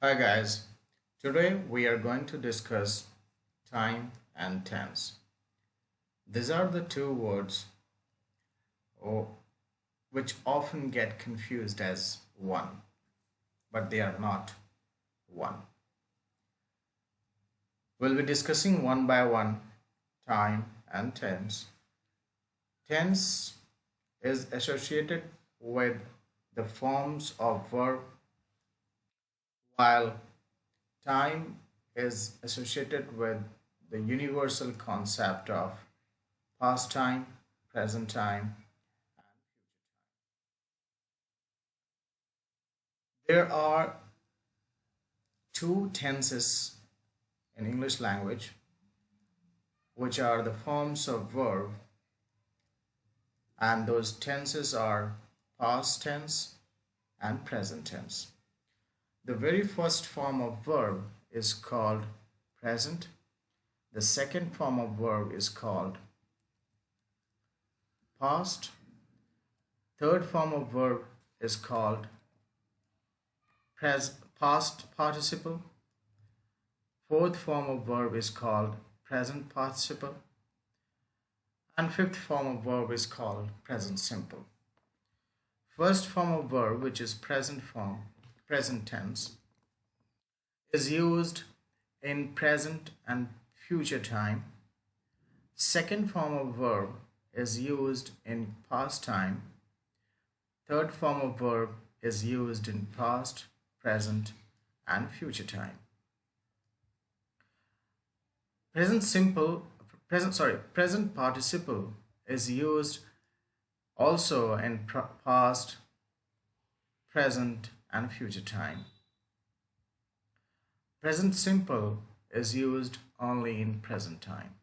Hi guys, today we are going to discuss time and tense. These are the two words oh, which often get confused as one, but they are not one. We'll be discussing one by one time and tense. Tense is associated with the forms of verb, while time is associated with the universal concept of past time, present time. There are two tenses in English language, which are the forms of verb, and those tenses are past tense and present tense. The very first form of verb is called present. The second form of verb is called past. Third form of verb is called past participle. Fourth form of verb is called present participle. And fifth form of verb is called present simple. First form of verb, which is present form, present tense, is used in present and future time. Second form of verb is used in past time. Third form of verb is used in past, present, and future time. Present participle is used also in past, present, and future time. Present simple is used only in present time.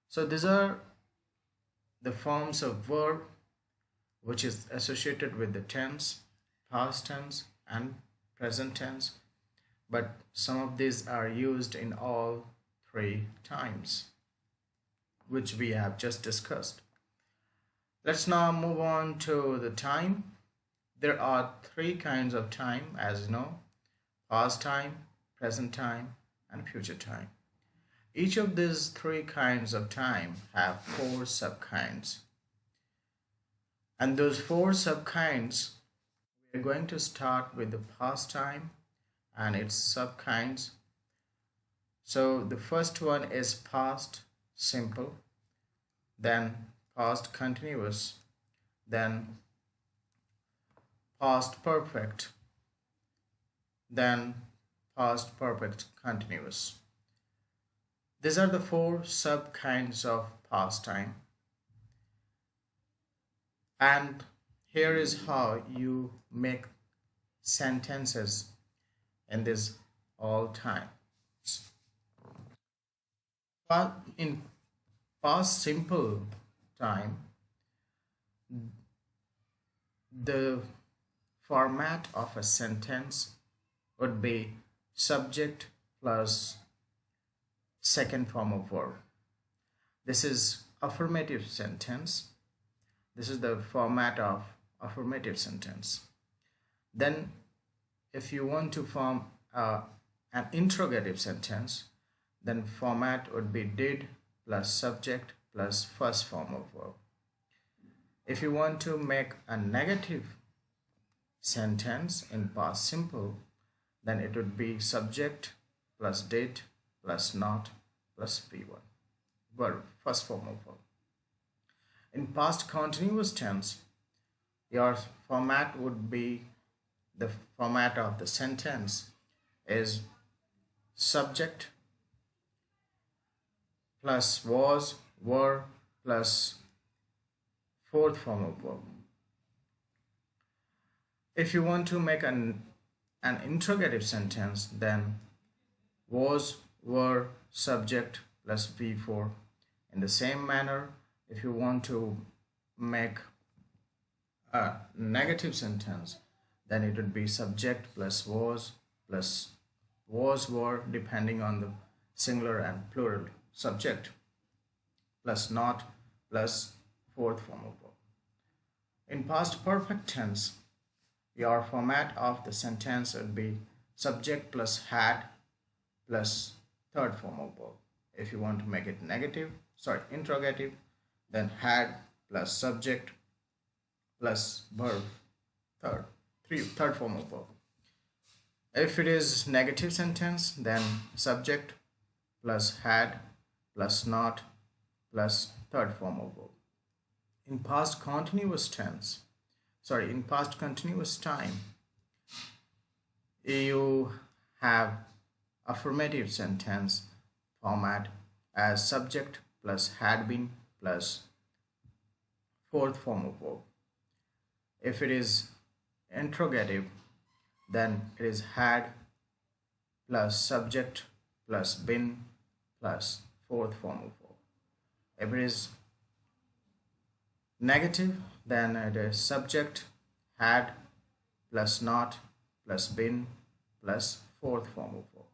So these are the forms of verb which is associated with the tense, past tense, and present tense, but some of these are used in all three times, which we have just discussed. Let's now move on to the time. There are three kinds of time, as you know: past time, present time, and future time. Each of these three kinds of time have four subkinds. And those four subkinds, we're going to start with the past time and its subkinds. So the first one is past simple, then past continuous, then past perfect, then past perfect continuous. These are the four subkinds of past time. And here is how you make sentences in this all times. In past simple time, the format of a sentence would be subject plus second form of verb. This is affirmative sentence. This is the format of affirmative sentence. Then if you want to form an interrogative sentence, then format would be did plus subject plus first form of verb. If you want to make a negative sentence in past simple, then it would be subject plus did plus not plus V1, verb, first form of verb. In past continuous tense, your format would be, the format of the sentence is subject plus was, were, plus fourth form of verb. If you want to make an interrogative sentence, then was, were, subject plus V4. In the same manner, if you want to make a negative sentence, then it would be subject plus was, were, depending on the singular and plural subject, plus not, plus fourth form of verb. In past perfect tense, your format of the sentence would be subject plus had plus third form of verb. If you want to make it interrogative, then had plus subject plus verb, third, third form of verb. If it is negative sentence, then subject plus had plus not plus third form of verb. In past continuous in past continuous time, you have affirmative sentence format as subject plus had been plus fourth form of verb. If it is interrogative, then it is had plus subject plus been plus fourth form of verb. If it is negative, then it is subject had plus not plus been plus fourth form of verb.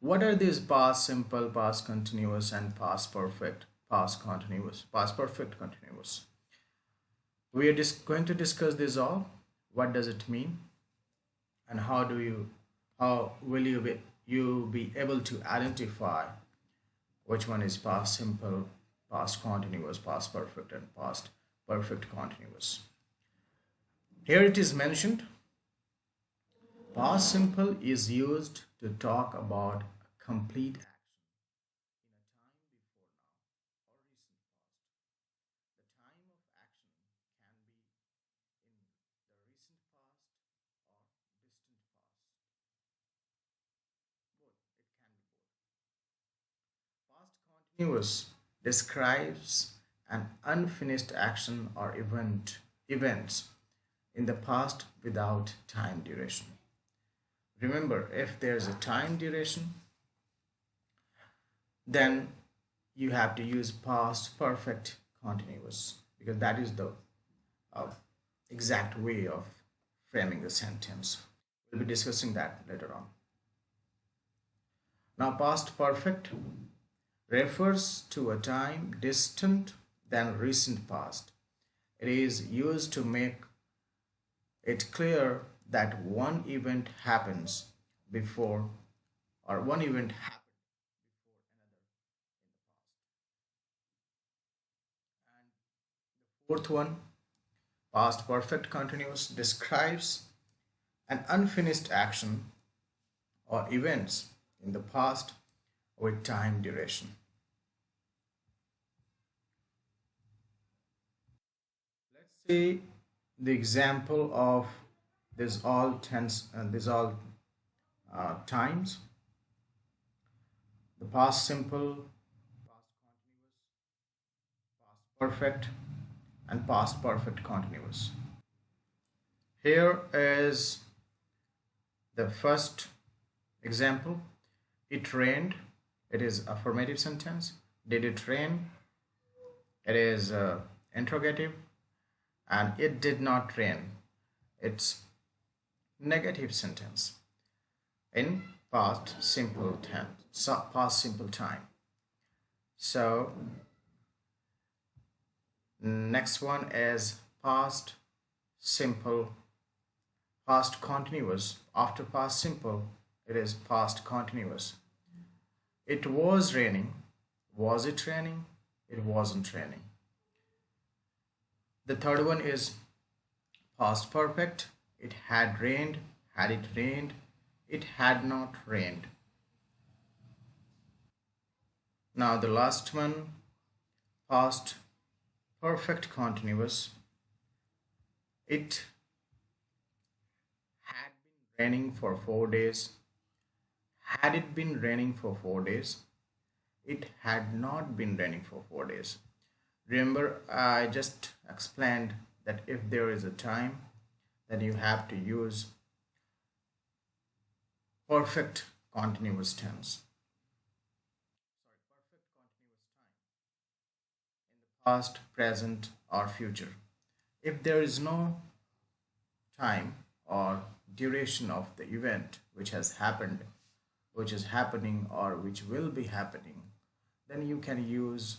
What are these past simple, past continuous, and past perfect, past continuous, past perfect continuous? We are just going to discuss this all. What does it mean, and how will you be able to identify which one is past simple, past continuous, past perfect, and past perfect continuous? Here it is mentioned. Past simple is used to talk about a complete action in a time before now or recent past. The time of action can be in the recent past or distant past. Both. It can be both. Past continuous describes an unfinished action or events in the past without time duration. Remember, if there's a time duration, then you have to use past perfect continuous, because that is the uh, exact way of framing the sentence. We'll be discussing that later on. Now, past perfect refers to a time distant than recent past. It is used to make it clear that one event happens before, or one event happened before another in the past. And the fourth one, past perfect continuous, describes an unfinished action or events in the past with time duration. Let's see the example of this all tense and this all times. The past simple, past continuous, past perfect, and past perfect continuous. Here is the first example. It rained. It is affirmative sentence. Did it rain? It is interrogative. And it did not rain. It's negative sentence in past simple tense, past simple time. So next one is past simple, past continuous. After past simple, it is past continuous. It was raining. Was it raining? It wasn't raining. The third one is past perfect. It had rained. Had it rained? It had not rained. Now the last one, past perfect continuous. It had been raining for 4 days. Had it been raining for 4 days? It had not been raining for 4 days. Remember, I just explained that if there is a time, then you have to use perfect continuous tense. Perfect continuous time in the past, present, or future. If there is no time or duration of the event which has happened, which is happening, or which will be happening, then you can use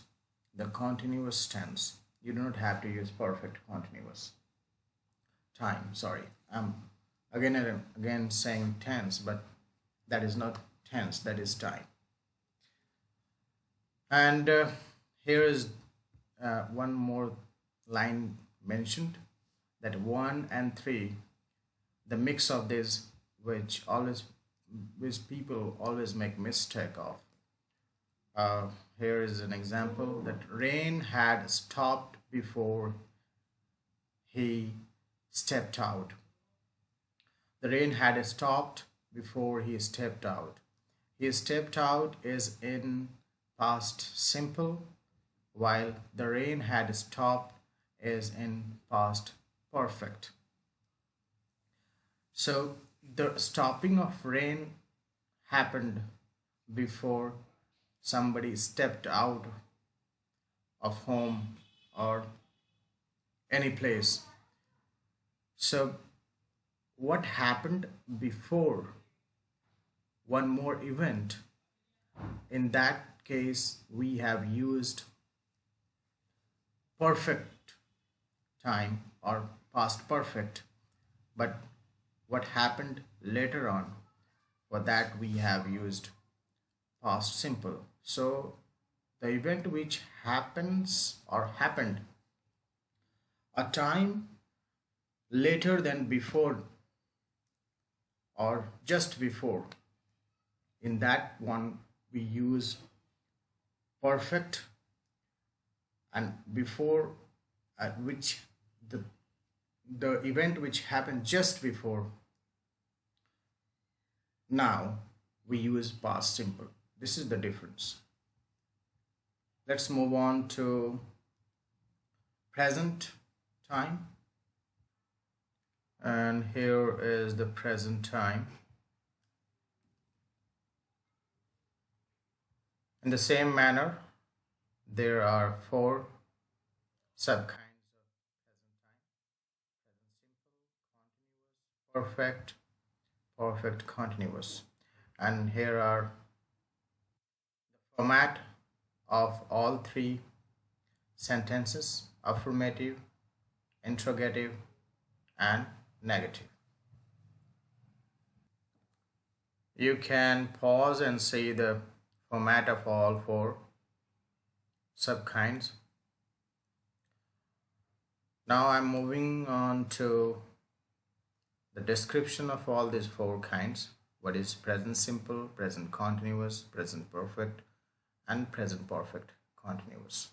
the continuous tense. You do not have to use perfect continuous time. Sorry, I'm Again and again saying tense, but that is not tense, that is time. And here is one more line mentioned, that 1 and 3, the mix of this, which people always make mistake of. Here is an example, that rain had stopped before he stepped out. The rain had stopped before he stepped out. He stepped out is in past simple, while the rain had stopped is in past perfect. So the stopping of rain happened before somebody stepped out of home or any place. So what happened before one more event? In that case, we have used perfect time or past perfect, but what happened later on, for that we have used past simple. So the event which happens or happened a time later than before or just before, in that one we use perfect, and before which the the event which happened just before, now we use past simple. This is the difference. Let's move on to present time, and here is the present time. In the same manner, there are four subkinds of present time: present simple, continuous, perfect, perfect continuous. And here are the format of all three sentences: affirmative, interrogative, and negative. You can pause and see the format of all four subkinds. Now I'm moving on to the description of all these four kinds. What is present simple, present continuous, present perfect, and present perfect continuous.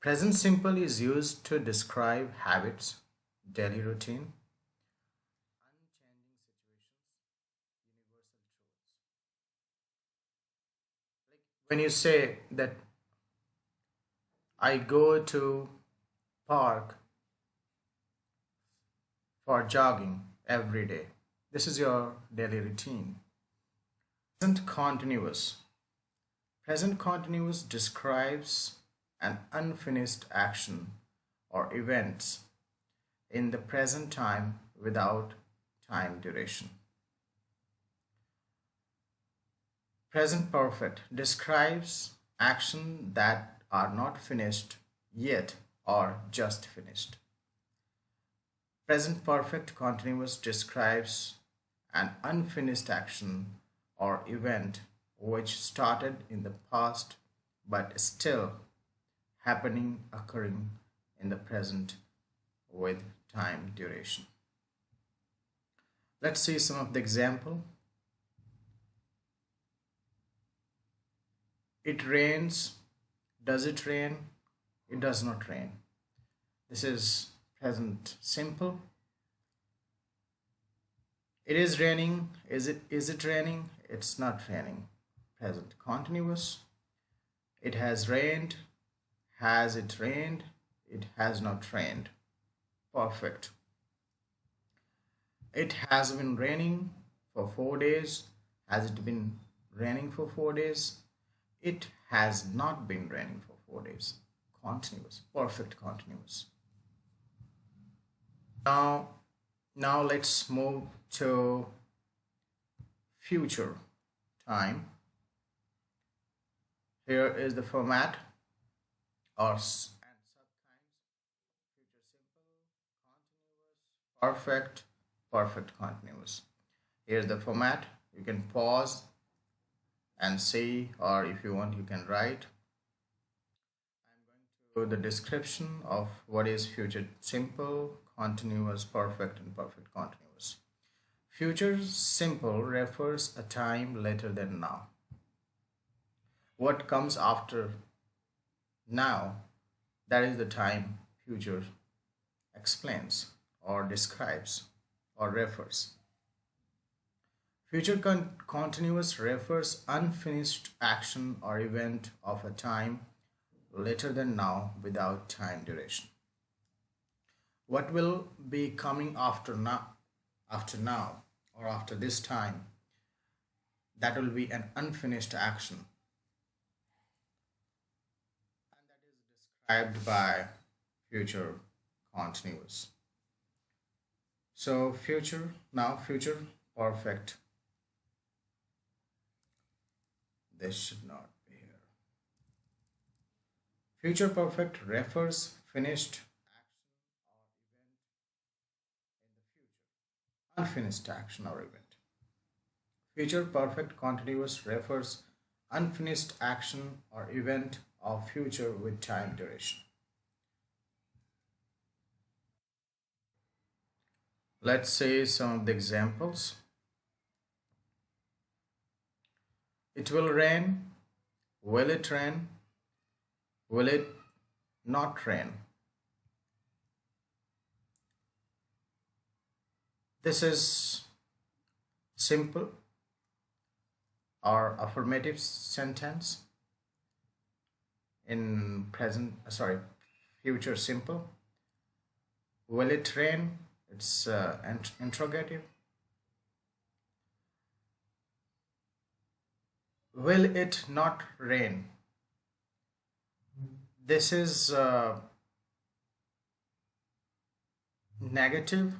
Present simple is used to describe habits, daily routine, unchanging situations, universal truths. Like when you say that I go to park for jogging every day. This is your daily routine. Present continuous. Present continuous describes an unfinished action or events in the present time without time duration. Present perfect describes action that are not finished yet or just finished. Present perfect continuous describes an unfinished action or event which started in the past but still happening, occurring in the present with time duration. Let's see some of the example. It rains. Does it rain? It does not rain. This is present simple. It is raining. Is it raining? It's not raining. Present continuous. It has rained. Has it rained? It has not rained. Perfect. It has been raining for 4 days. Has it been raining for 4 days? It has not been raining for 4 days. Continuous. Perfect continuous. Now, now let's move to future time. Here is the format or and subkinds: future simple, continuous, perfect, perfect continuous. Here's the format. You can pause and see, or if you want you can write. I'm going to the description of what is future simple, continuous, perfect and perfect continuous. Future simple refers a time later than now. What comes after now, that is the time future explains or describes or refers. Future continuous refers unfinished action or event of a time later than now without time duration. What will be coming after now or after this time, that will be an unfinished action, and that is described by future continuous. So future perfect, this should not be here. Future perfect refers finished action or event in the future, unfinished action or event. Future perfect continuous refers unfinished action or event of future with time duration. Let's say some of the examples. It will rain. Will it rain? Will it not rain? This is simple or affirmative sentence in future simple. Will it rain? It's interrogative. Will it not rain? This is negative,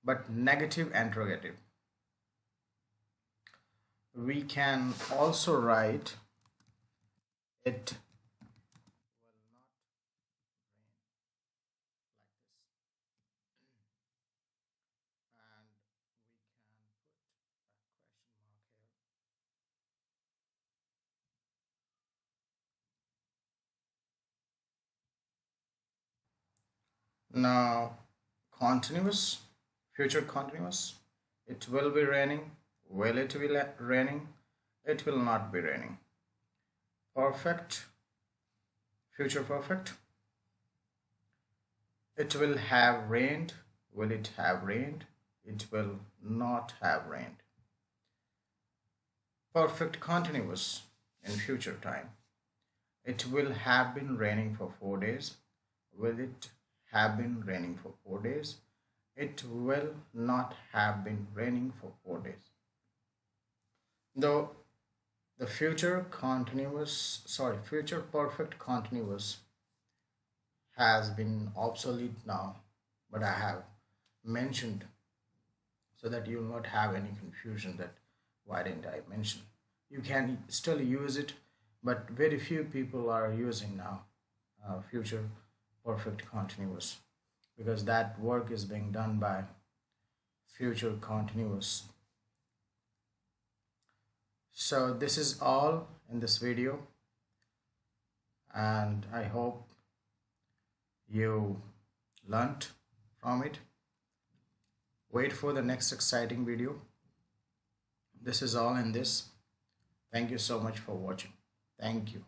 but negative interrogative. We can also write it will not rain like this, and we can put a question mark here. Now, continuous, future continuous. It will be raining. Will it be raining? It will not be raining. Perfect, future perfect. It will have rained. Will it have rained? It will not have rained. Perfect continuous in future time. It will have been raining for 4 days. Will it have been raining for 4 days? It will not have been raining for 4 days. Though the future perfect continuous has been obsolete now, but I have mentioned so that you will not have any confusion that why didn't I mention. You can still use it, but very few people are using now future perfect continuous, because that work is being done by future continuous. So this is all in this video, and I hope you learnt from it. Wait for the next exciting video. This is all in this. Thank you so much for watching. Thank you.